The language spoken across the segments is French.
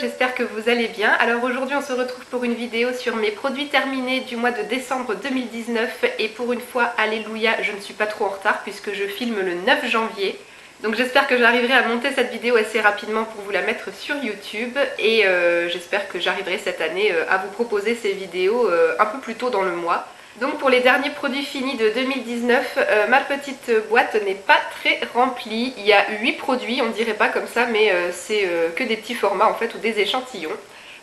j'espère que vous allez bien. Alors aujourd'hui on se retrouve pour une vidéo sur mes produits terminés du mois de décembre 2019 et pour une fois, alléluia, je ne suis pas trop en retard puisque je filme le 9 janvier. Donc j'espère que j'arriverai à monter cette vidéo assez rapidement pour vous la mettre sur YouTube et j'espère que j'arriverai cette année à vous proposer ces vidéos un peu plus tôt dans le mois. Donc pour les derniers produits finis de 2019, ma petite boîte n'est pas très remplie. Il y a 8 produits, on dirait pas comme ça, mais c'est que des petits formats en fait ou des échantillons.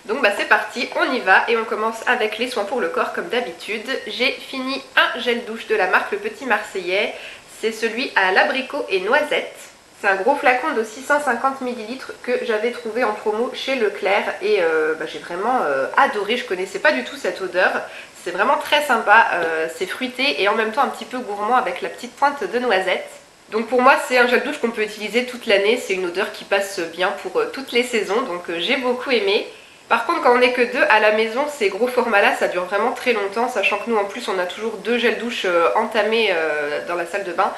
Donc bah c'est parti, on y va et on commence avec les soins pour le corps comme d'habitude. J'ai fini un gel douche de la marque Le Petit Marseillais, c'est celui à l'abricot et noisette. C'est un gros flacon de 650 ml que j'avais trouvé en promo chez Leclerc et j'ai vraiment adoré, je connaissais pas du tout cette odeur. C'est vraiment très sympa, c'est fruité et en même temps un petit peu gourmand avec la petite pointe de noisette. Donc pour moi c'est un gel douche qu'on peut utiliser toute l'année, c'est une odeur qui passe bien pour toutes les saisons, donc j'ai beaucoup aimé. Par contre quand on n'est que deux à la maison, ces gros formats là ça dure vraiment très longtemps, sachant que nous en plus on a toujours deux gels douche entamés dans la salle de bain.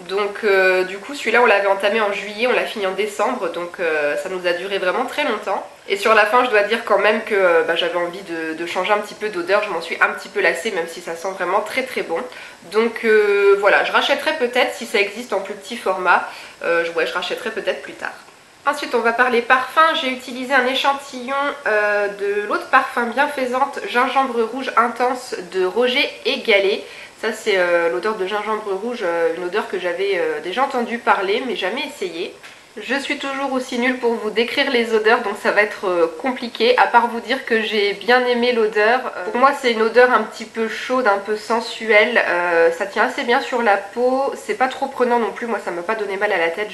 Donc du coup celui-là on l'avait entamé en juillet, on l'a fini en décembre, donc ça nous a duré vraiment très longtemps. Et sur la fin je dois dire quand même que j'avais envie de changer un petit peu d'odeur, je m'en suis un petit peu lassée même si ça sent vraiment très très bon. Donc voilà, je rachèterai peut-être si ça existe en plus petit format, je rachèterai peut-être plus tard. Ensuite on va parler parfum, j'ai utilisé un échantillon de l'eau de parfum bienfaisante gingembre rouge intense de Roger et Gallet. Ça c'est l'odeur de gingembre rouge, une odeur que j'avais déjà entendu parler mais jamais essayé. Je suis toujours aussi nulle pour vous décrire les odeurs donc ça va être compliqué, à part vous dire que j'ai bien aimé l'odeur. Pour moi c'est une odeur un petit peu chaude, un peu sensuelle, ça tient assez bien sur la peau, c'est pas trop prenant non plus, moi ça m'a pas donné mal à la tête,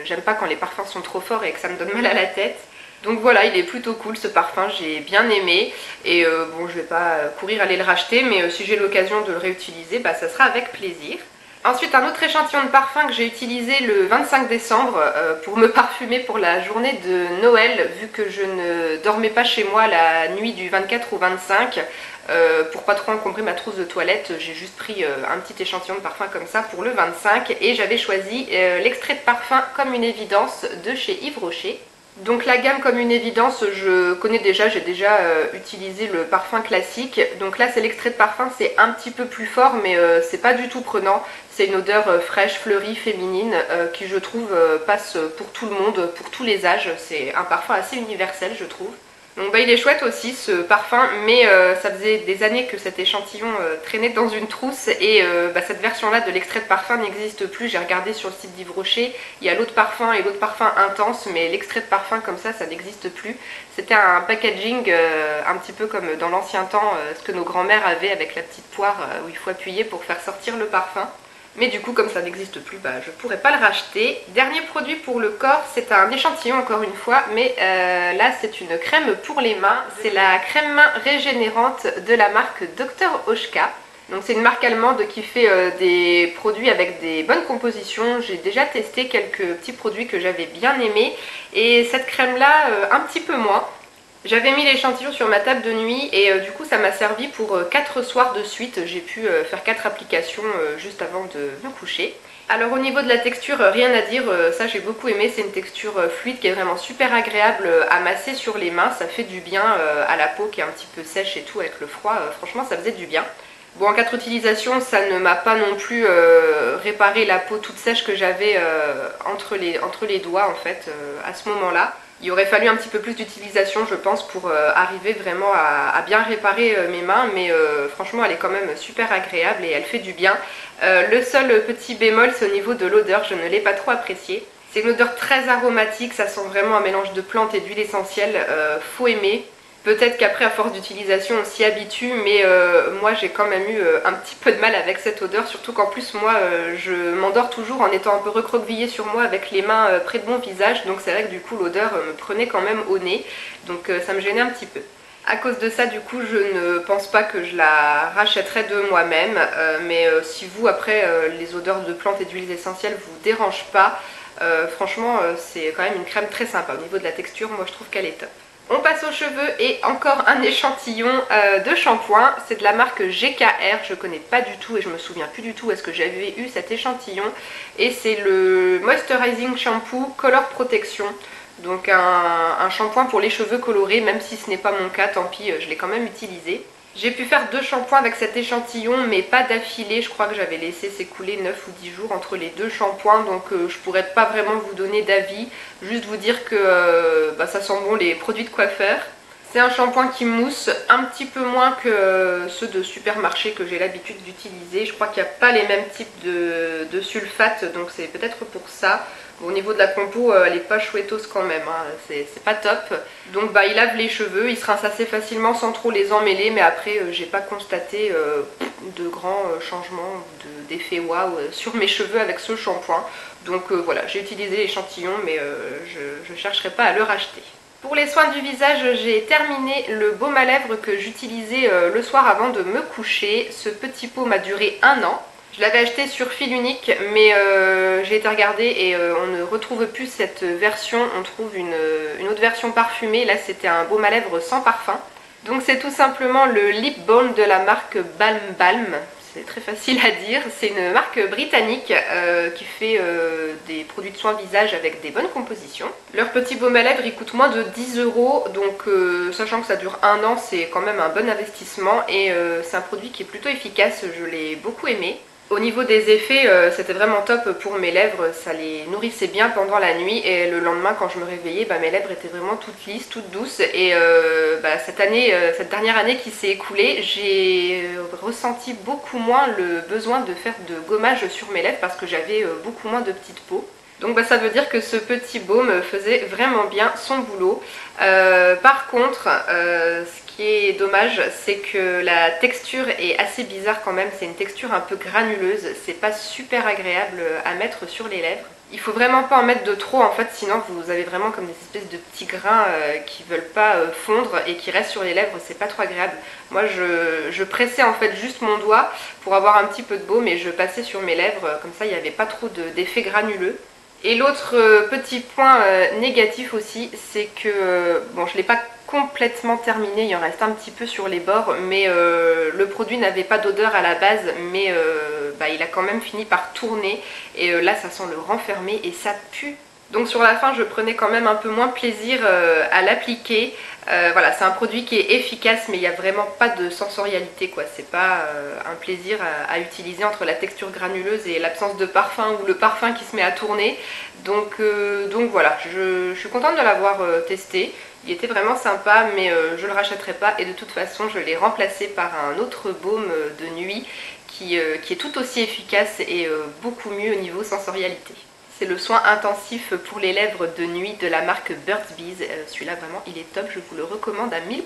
j'aime pas quand les parfums sont trop forts et que ça me donne mal à la tête. Donc voilà, il est plutôt cool ce parfum, j'ai bien aimé et bon je vais pas courir aller le racheter mais si j'ai l'occasion de le réutiliser, ça sera avec plaisir. Ensuite un autre échantillon de parfum que j'ai utilisé le 25 décembre pour me parfumer pour la journée de Noël, vu que je ne dormais pas chez moi la nuit du 24 au 25. Pour pas trop encombrer ma trousse de toilette, j'ai juste pris un petit échantillon de parfum comme ça pour le 25 et j'avais choisi l'extrait de parfum Comme une évidence de chez Yves Rocher. Donc la gamme Comme une évidence, je connais déjà, j'ai déjà utilisé le parfum classique. Donc là c'est l'extrait de parfum, c'est un petit peu plus fort mais c'est pas du tout prenant. C'est une odeur fraîche, fleurie, féminine qui je trouve passe pour tout le monde, pour tous les âges. C'est un parfum assez universel je trouve. Donc il est chouette aussi ce parfum, mais ça faisait des années que cet échantillon traînait dans une trousse et cette version là de l'extrait de parfum n'existe plus. J'ai regardé sur le site d'Yves Rocher, il y a l'eau de parfum et l'eau de parfum intense, mais l'extrait de parfum comme ça n'existe plus. C'était un packaging un petit peu comme dans l'ancien temps, ce que nos grands-mères avaient avec la petite poire où il faut appuyer pour faire sortir le parfum. Mais du coup comme ça n'existe plus, je pourrais pas le racheter. Dernier produit pour le corps, c'est un échantillon encore une fois, mais là c'est une crème pour les mains. C'est la crème main régénérante de la marque Dr Oshka. Donc c'est une marque allemande qui fait des produits avec des bonnes compositions. J'ai déjà testé quelques petits produits que j'avais bien aimés et cette crème là un petit peu moins. J'avais mis l'échantillon sur ma table de nuit et du coup ça m'a servi pour 4 soirs de suite. J'ai pu faire 4 applications juste avant de me coucher. Alors au niveau de la texture, rien à dire, ça j'ai beaucoup aimé. C'est une texture fluide qui est vraiment super agréable à masser sur les mains. Ça fait du bien à la peau qui est un petit peu sèche et tout avec le froid. Franchement ça faisait du bien. Bon en 4 utilisations ça ne m'a pas non plus réparé la peau toute sèche que j'avais entre les doigts en fait à ce moment là. Il aurait fallu un petit peu plus d'utilisation je pense pour arriver vraiment à bien réparer mes mains, mais franchement elle est quand même super agréable et elle fait du bien. Le seul petit bémol c'est au niveau de l'odeur, je ne l'ai pas trop appréciée. C'est une odeur très aromatique, ça sent vraiment un mélange de plantes et d'huile essentielle, faut aimer. Peut-être qu'après à force d'utilisation on s'y habitue, mais moi j'ai quand même eu un petit peu de mal avec cette odeur, surtout qu'en plus moi je m'endors toujours en étant un peu recroquevillée sur moi avec les mains près de mon visage, donc c'est vrai que du coup l'odeur me prenait quand même au nez, donc ça me gênait un petit peu. À cause de ça du coup je ne pense pas que je la rachèterai de moi-même, mais si vous après les odeurs de plantes et d'huiles essentielles vous dérangent pas, franchement c'est quand même une crème très sympa. Au niveau de la texture moi je trouve qu'elle est top. On passe aux cheveux et encore un échantillon de shampoing, c'est de la marque GKR, je connais pas du tout et je me souviens plus du tout où est-ce que j'avais eu cet échantillon et c'est le Moisturizing Shampoo Color Protection. Donc un shampoing pour les cheveux colorés, même si ce n'est pas mon cas, tant pis, je l'ai quand même utilisé. J'ai pu faire 2 shampoings avec cet échantillon, mais pas d'affilée. Je crois que j'avais laissé s'écouler 9 ou 10 jours entre les 2 shampoings, donc je pourrais pas vraiment vous donner d'avis. Juste vous dire que ça sent bon les produits de coiffeur. C'est un shampoing qui mousse un petit peu moins que ceux de supermarché que j'ai l'habitude d'utiliser. Je crois qu'il n'y a pas les mêmes types de sulfate, donc c'est peut-être pour ça. Au niveau de la compo, elle n'est pas chouettos quand même, hein. C'est pas top. Donc il lave les cheveux, il se rince assez facilement sans trop les emmêler, mais après j'ai pas constaté de grands changements, d'effet waouh sur mes cheveux avec ce shampoing. Donc voilà, j'ai utilisé l'échantillon, mais je ne chercherai pas à le racheter. Pour les soins du visage, j'ai terminé le baume à lèvres que j'utilisais le soir avant de me coucher. Ce petit pot m'a duré 1 an. Je l'avais acheté sur fil unique, mais j'ai été regarder et on ne retrouve plus cette version. On trouve une autre version parfumée. Là, c'était un baume à lèvres sans parfum. Donc c'est tout simplement le Lip Balm de la marque Balm Balm. C'est très facile à dire. C'est une marque britannique qui fait des produits de soins visage avec des bonnes compositions. Leur petit baume à lèvres, il coûte moins de 10 €. Donc sachant que ça dure 1 an, c'est quand même un bon investissement. Et c'est un produit qui est plutôt efficace. Je l'ai beaucoup aimé. Au niveau des effets, c'était vraiment top pour mes lèvres, ça les nourrissait bien pendant la nuit et le lendemain quand je me réveillais, mes lèvres étaient vraiment toutes lisses, toutes douces et cette dernière année qui s'est écoulée, j'ai ressenti beaucoup moins le besoin de faire de gommage sur mes lèvres parce que j'avais beaucoup moins de petites peaux. Donc ça veut dire que ce petit baume faisait vraiment bien son boulot. Par contre, ce qui est dommage, c'est que la texture est assez bizarre quand même. C'est une texture un peu granuleuse. C'est pas super agréable à mettre sur les lèvres. Il faut vraiment pas en mettre de trop en fait, sinon vous avez vraiment comme des espèces de petits grains qui veulent pas fondre et qui restent sur les lèvres, c'est pas trop agréable. Moi je pressais en fait juste mon doigt pour avoir un petit peu de baume et je passais sur mes lèvres, comme ça il n'y avait pas trop d'effet granuleux. Et l'autre petit point négatif aussi, c'est que, bon je ne l'ai pas complètement terminé, il en reste un petit peu sur les bords, mais le produit n'avait pas d'odeur à la base, mais il a quand même fini par tourner, et là ça sent le renfermer et ça pue. Donc sur la fin je prenais quand même un peu moins plaisir à l'appliquer. Voilà, c'est un produit qui est efficace mais il n'y a vraiment pas de sensorialité quoi. C'est pas un plaisir à utiliser entre la texture granuleuse et l'absence de parfum ou le parfum qui se met à tourner. Donc voilà, je suis contente de l'avoir testé. Il était vraiment sympa mais je le rachèterai pas et de toute façon je l'ai remplacé par un autre baume de nuit qui est tout aussi efficace et beaucoup mieux au niveau sensorialité. C'est le soin intensif pour les lèvres de nuit de la marque Burt's Bees. Celui-là vraiment il est top, je vous le recommande à 1000%.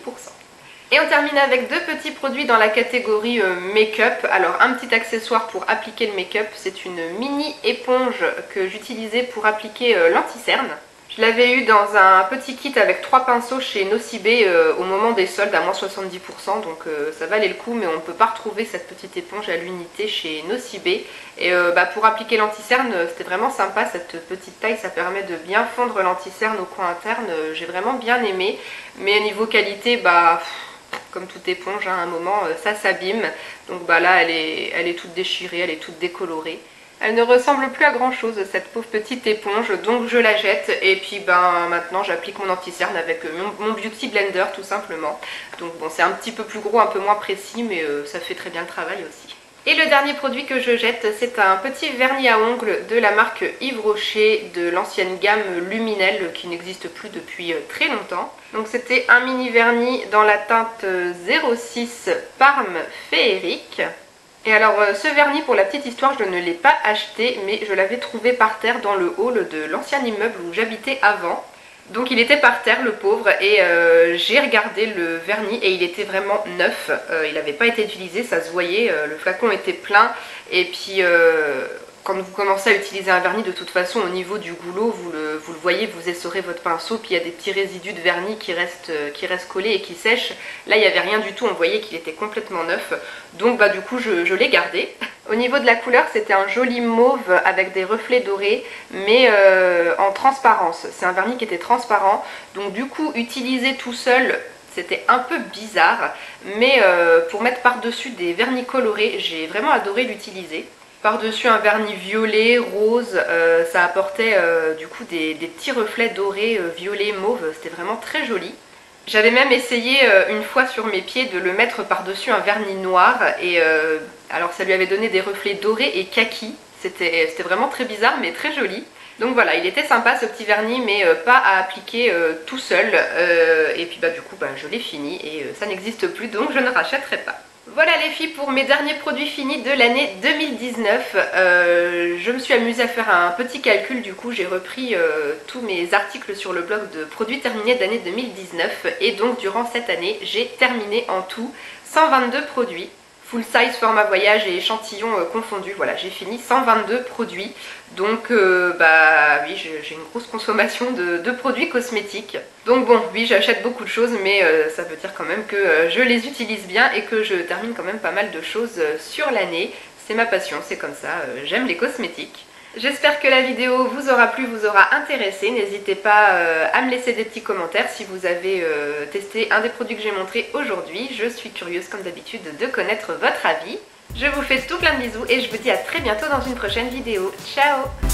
Et on termine avec 2 petits produits dans la catégorie make-up. Alors un petit accessoire pour appliquer le make-up, c'est une mini éponge que j'utilisais pour appliquer l'anti-cerne. Je l'avais eu dans un petit kit avec 3 pinceaux chez Nocibé au moment des soldes à moins 70%, donc ça valait le coup, mais on ne peut pas retrouver cette petite éponge à l'unité chez Nocibé. Et pour appliquer l'anti-cerne, c'était vraiment sympa, cette petite taille, ça permet de bien fondre l'anti-cerne au coin interne, j'ai vraiment bien aimé. Mais au niveau qualité, comme toute éponge, à un moment ça s'abîme, donc là elle est toute déchirée, elle est toute décolorée. Elle ne ressemble plus à grand chose cette pauvre petite éponge, donc je la jette et puis maintenant j'applique mon anti-cerne avec mon Beauty Blender tout simplement. Donc bon, c'est un petit peu plus gros, un peu moins précis, mais ça fait très bien le travail aussi. Et le dernier produit que je jette, c'est un petit vernis à ongles de la marque Yves Rocher, de l'ancienne gamme Luminelle qui n'existe plus depuis très longtemps. Donc c'était un mini vernis dans la teinte 06 Parme Féerique. Et alors ce vernis, pour la petite histoire, je ne l'ai pas acheté, mais je l'avais trouvé par terre dans le hall de l'ancien immeuble où j'habitais avant. Donc il était par terre le pauvre et j'ai regardé le vernis et il était vraiment neuf, il n'avait pas été utilisé, ça se voyait, le flacon était plein et puis quand vous commencez à utiliser un vernis, de toute façon au niveau du goulot, vous le voyez, vous essorez votre pinceau, puis il y a des petits résidus de vernis qui restent collés et qui sèchent. Là il n'y avait rien du tout, on voyait qu'il était complètement neuf, donc du coup je l'ai gardé. Au niveau de la couleur, c'était un joli mauve avec des reflets dorés, mais en transparence. C'est un vernis qui était transparent, donc du coup utiliser tout seul, c'était un peu bizarre, mais pour mettre par-dessus des vernis colorés, j'ai vraiment adoré l'utiliser. par-dessus un vernis violet, rose, ça apportait du coup des petits reflets dorés, violet, mauve, c'était vraiment très joli. J'avais même essayé une fois sur mes pieds de le mettre par-dessus un vernis noir et alors ça lui avait donné des reflets dorés et kaki, c'était vraiment très bizarre mais très joli. Donc voilà, il était sympa ce petit vernis mais pas à appliquer tout seul et puis du coup je l'ai fini et ça n'existe plus donc je ne rachèterai pas. Voilà les filles pour mes derniers produits finis de l'année 2019. Je me suis amusée à faire un petit calcul, du coup j'ai repris tous mes articles sur le blog de produits terminés d'année 2019 et donc durant cette année j'ai terminé en tout 122 produits. Full size, format voyage et échantillon confondus, voilà j'ai fini 122 produits. Donc oui j'ai une grosse consommation de produits cosmétiques. Donc bon oui j'achète beaucoup de choses mais ça veut dire quand même que je les utilise bien et que je termine quand même pas mal de choses sur l'année. C'est ma passion, c'est comme ça, j'aime les cosmétiques. J'espère que la vidéo vous aura plu, vous aura intéressé. N'hésitez pas à me laisser des petits commentaires si vous avez testé un des produits que j'ai montré aujourd'hui. Je suis curieuse comme d'habitude de connaître votre avis. Je vous fais tout plein de bisous et je vous dis à très bientôt dans une prochaine vidéo. Ciao!